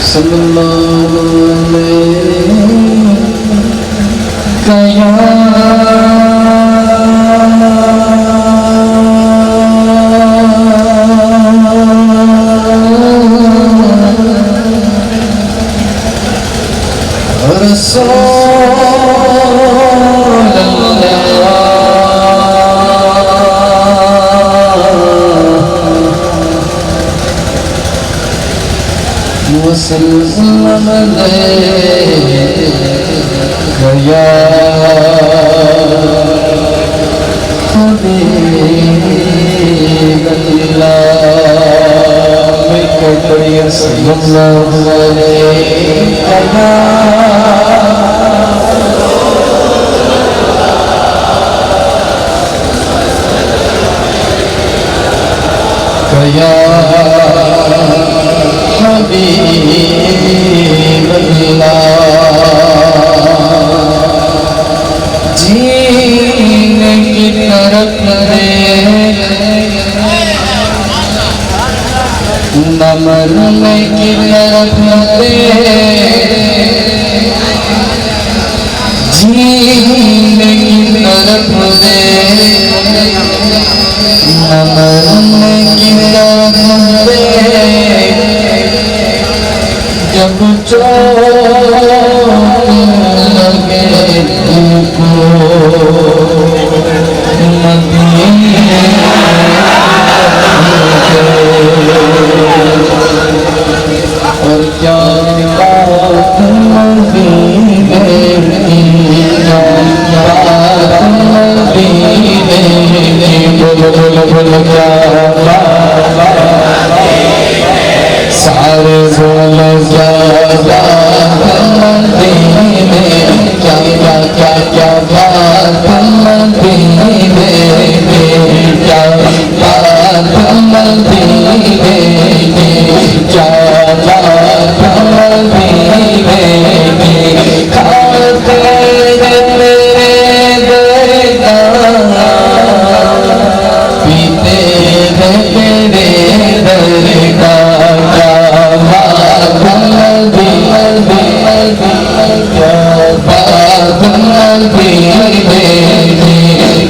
सल्लल्लाहु अलैहि वसल्लम या हबीबल्लाह मैं कड़िया सल्लल्लाहु अलैहि या जीने की तरफ दे न मरने की तरफ दे जीने की तरफ दे न मरने की तरफ दे जब चोट लगे तुमको मदीने और क्या बात मदीने की क्या बात मदीने की बोलो बोलो बोलो क्या सारे बोलो क्या बात मदीने क्या क्या क्या क्या बात मदीने क्या बात मदीने क्या बात मदीने खाते मेरे दरदा पीते मेरे दरदा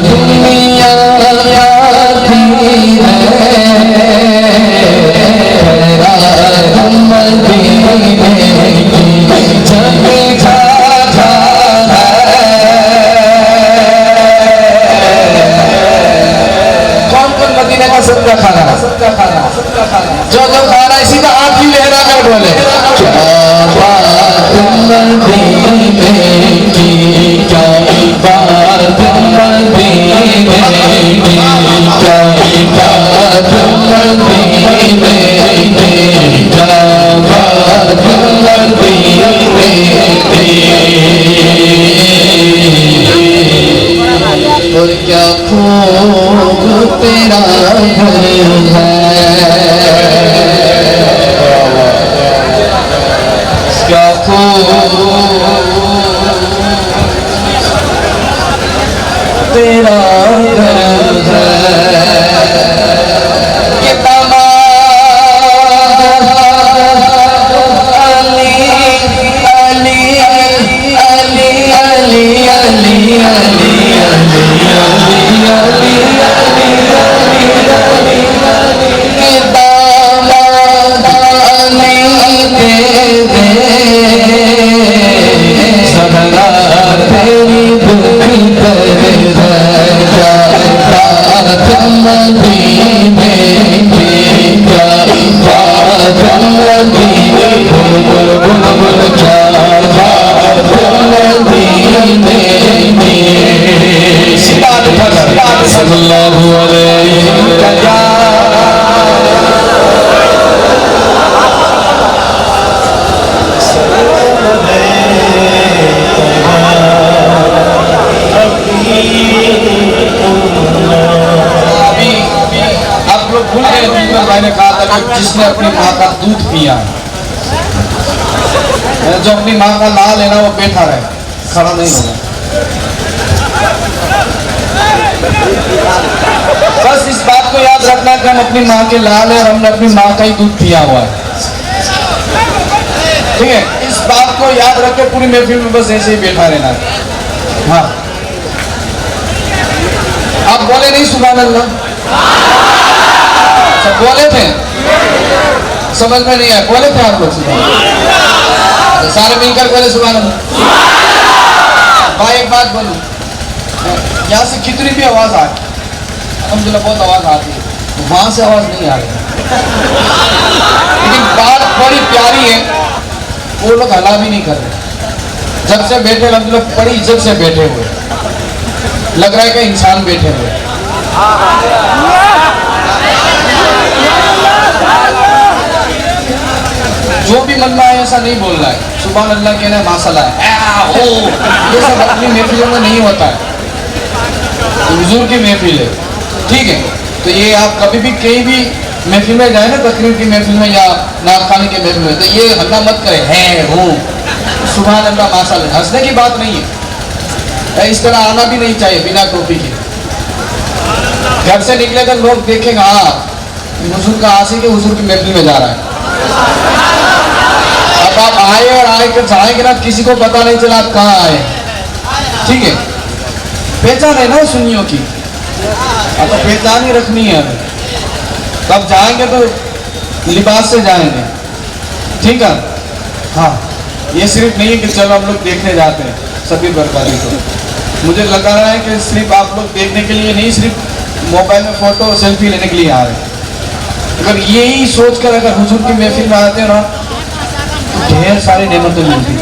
दुनिया आती है कौन कौन मदीने का सबका खाना जो जो खा रहा है सीधा आप ही लहरा कर बोले क्या बात मदीने की क्या बात मदीने की क्या बात मदीने की क्या बात मदीने की और क्या खूब तेरा घर है क्या खूब तेरा घर है कि दामाद अली अली अली अली अली अली सल्लल्लाहु अलैहि आप लोग भूल गए भाई ने कहा था कि जिसने अपनी माँ का दूध पिया जो अपनी माँ का लाल है ना वो बैठा रहे खड़ा नहीं होगा बस इस बात को याद रखना कि हम अपनी माँ के लाल है और हमने अपनी माँ का ही दूध पिया हुआ है ठीक है, इस बात को याद रख के पूरी महफिल में बस ऐसे ही बैठा रहना है। हाँ, आप बोले नहीं सुभान अल्लाह? सब बोले थे, समझ में नहीं आया, बोले थे आप लोग सुभान अल्लाह? सारे मिलकर बोले सुभान अल्लाह। भाई एक बात बोलूं, यहाँ से कितनी भी आवाज आए, अल्हम्दुलिल्लाह बहुत आवाज आती है, वहां से आवाज नहीं आ रही, लेकिन बात बड़ी प्यारी है, वो लोग हला भी नहीं कर रहे। जब से बैठे अल्हम्दुलिल्लाह बड़ी इज्जत से बैठे हुए, लग रहा है कि इंसान बैठे हुए। जो भी मन में आए ऐसा नहीं बोलना है, सुभान अल्लाह कहना है, माशाल्लाह है, ये सब अपनी महफिलों में नहीं होता है, हुजूर की महफिल है, ठीक है। तो ये आप कभी भी कहीं भी महफिल में जाए ना, तकरीर की महफिल में या नात खाने के महफिल में, तो ये हल्ला मत करे, है हो सुभान अल्लाह माशाल्लाह, हंसने की बात नहीं है, इस तरह आना भी नहीं चाहिए बिना टोपी के। घर से निकले तो लोग देखेंगे, हाँ हुजूर का आशिक है, हुजूर की महफिल में जा रहा है। अब आप आए और आए कर जाएंगे ना, किसी को पता नहीं चला आप कहाँ आए, ठीक है। पहचान है ना सुन्नियों की, अब तो पहचान ही रखनी है हमें। तब जाएंगे तो लिबास से जाएंगे, ठीक है। हाँ, ये सिर्फ नहीं है कि चलो हम लोग देखने जाते हैं सभी बर्बादी को, मुझे लगा रहा है कि सिर्फ आप लोग देखने के लिए नहीं, सिर्फ मोबाइल में फोटो सेल्फी लेने के लिए आ रहे हैं। अगर यही सोचकर अगर हुजूर की महफिल में आते हैं ना, तो ढेर सारी नेमतें मिलती।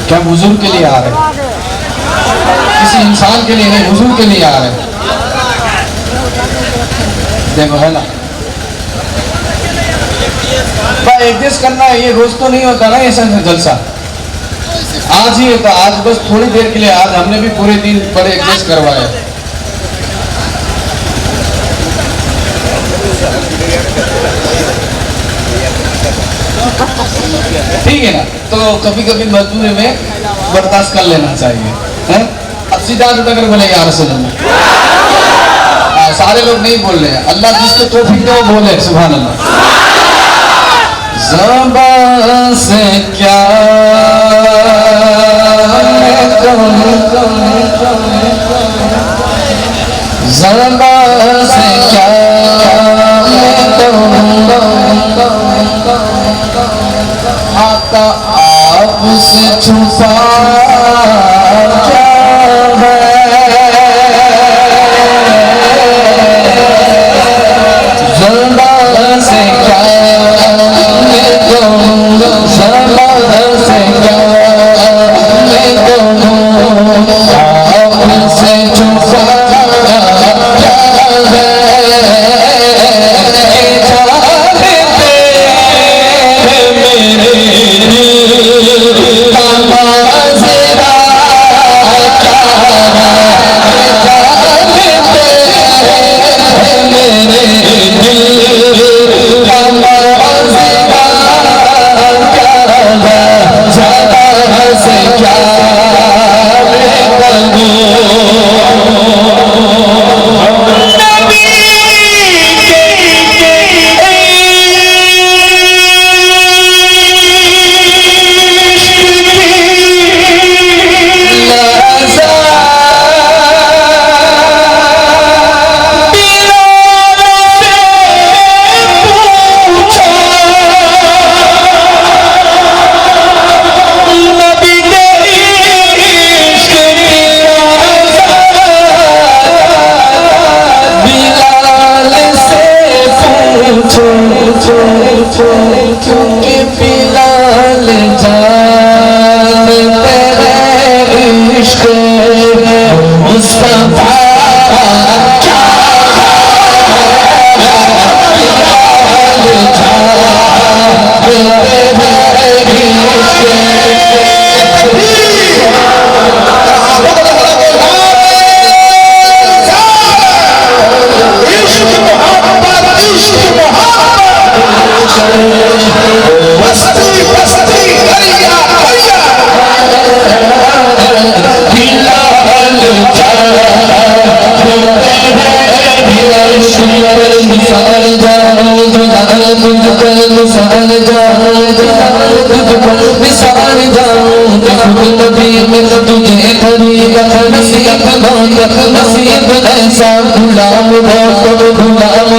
क्या हुजूर के लिए आ रहे हैं, किसी इंसान के लिए नहीं, हुजूर के लिए आ रहे हैं। देखो है ना, एडजस्ट करना है, ये रोज तो नहीं होता ना ऐसा जलसा, आज ही होता, आज बस थोड़ी देर के लिए, आज हमने भी पूरे दिन बड़े एडजस्ट करवाए, ठीक है ना। तो कभी कभी मजबूरी में बर्दाश्त कर लेना चाहिए, हैं? अब सीधा कर बोले यार सारे लोग नहीं बोल रहे हैं, अल्लाह जिसको तौफीक दे वो बोले सुभान अल्लाह। ज़बान से क्या ज़बान से क्या आता आपसे छुपा क्या है, ज़बान से क्या मैं कहूँ, ज़बान से क्या मैं कहूँ, आपसे छुपा क्या है, क्योंकि बिलाल जान तेरे इश्क मुस्तफा क्या जा निसार जाऊं खुद नबी में तुझे खरीद नसीब बहुत नसीब ऐसा गुलाम बहुत बिलाल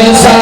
जैसा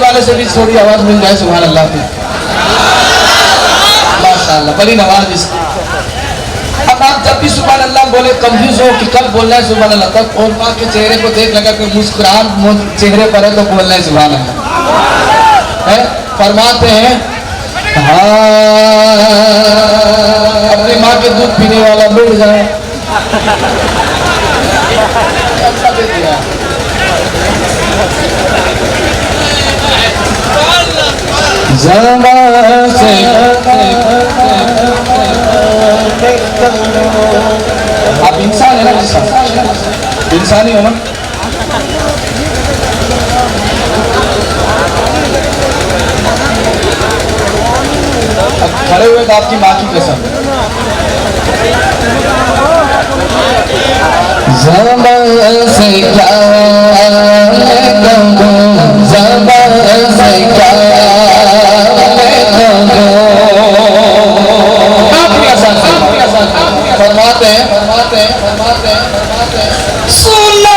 बिलाल से भी थोड़ी आवाज मिल जाए सुभान अल्लाह की माशाअल्लाह बड़ी नवाज इस। अब आप जब भी सुभान अल्लाह बोले कंफ्यूज हो कि कब बोलना है सुभान अल्लाह, तब और माँ के चेहरे को देख लगा कि मुस्कुराहट चेहरे पर है तो बोलना है सुभान अल्लाह है। फरमाते हैं हाँ अपनी माँ के दूध पीने वाला मिल जाए से आप इंसान है ना, इंसान ही हो ना। अब खड़े हुए तो आपकी माँ की कसम ज़बान से क्या ज़बान से क्या फरमाते हैं सुना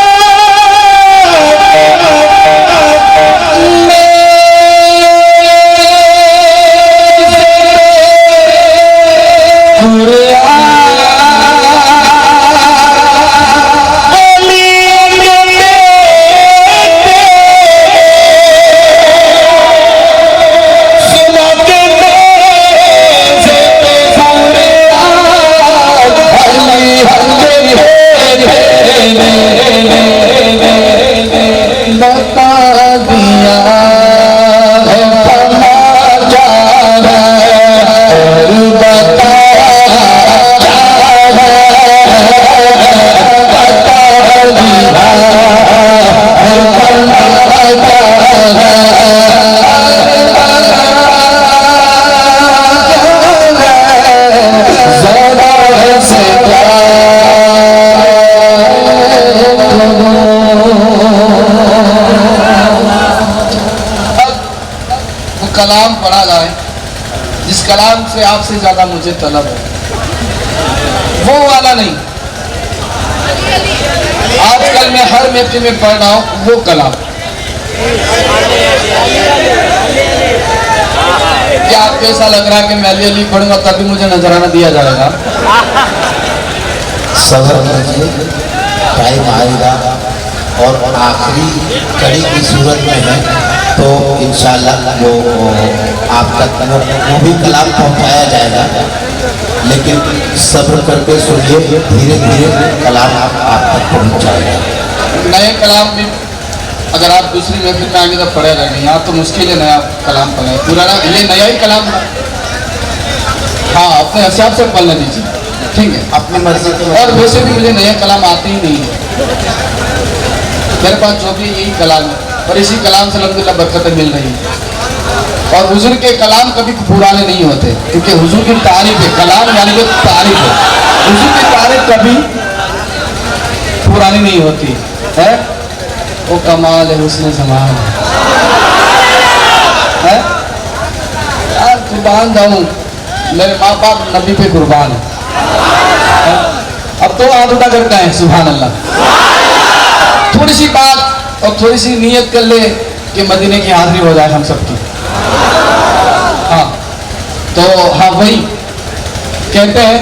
कलाम पढ़ा जाए जिस कलाम से आपसे ज्यादा मुझे तलब है, वो वाला नहीं। आजकल मैं हर महफिल में पढ़ रहा हूँ वो कलाम। क्या आपको ऐसा लग रहा है कि मैं अली अली पढ़ूंगा तभी मुझे नजराना दिया जाएगा? सबर कीजिए, टाइम आएगा और आखिरी कड़ी की सूरत में है। तो इंशाअल्लाह वो आप तक वो भी कलाम पहुंचाया जाएगा, लेकिन सब्र करके सुनिए, धीरे धीरे कलाम आप तक पहुंच जाएगा। नए कलाम भी अगर आप दूसरी महफिल में आएंगे तो पढ़े रहेंगे, यहाँ तो मुश्किल है नया कलाम पढ़े, पुराना ये नया ही कलाम था। हाँ, अपने हिसाब से पढ़ लीजिए, ठीक है, अपनी मर्जी के और वैसे भी मुझे नया कलाम आते ही नहीं है, मेरे पास जो भी यही कलाम है, और इसी कलाम से अल्हम्दुलिल्लाह बरकतें मिल रही है। और हुजूर के कलाम कभी पुराने नहीं होते, क्योंकि हुजूर की तारीफ है, कलाम यानी कि तारीफ है, हुजूर की तारीफ कभी पुरानी नहीं होती है। वो कमाल है हुस्न ज़मान है यार, कुर्बान जाऊं, मेरे माँ बाप नबी पे कुर्बान है। अब तो हाथ उठा करता है, सुभान अल्लाह। थोड़ी सी बात और थोड़ी सी नियत कर ले कि मदीने की हाजिरी हो जाए हम सबकी। हाँ, तो हाँ, वही कहते हैं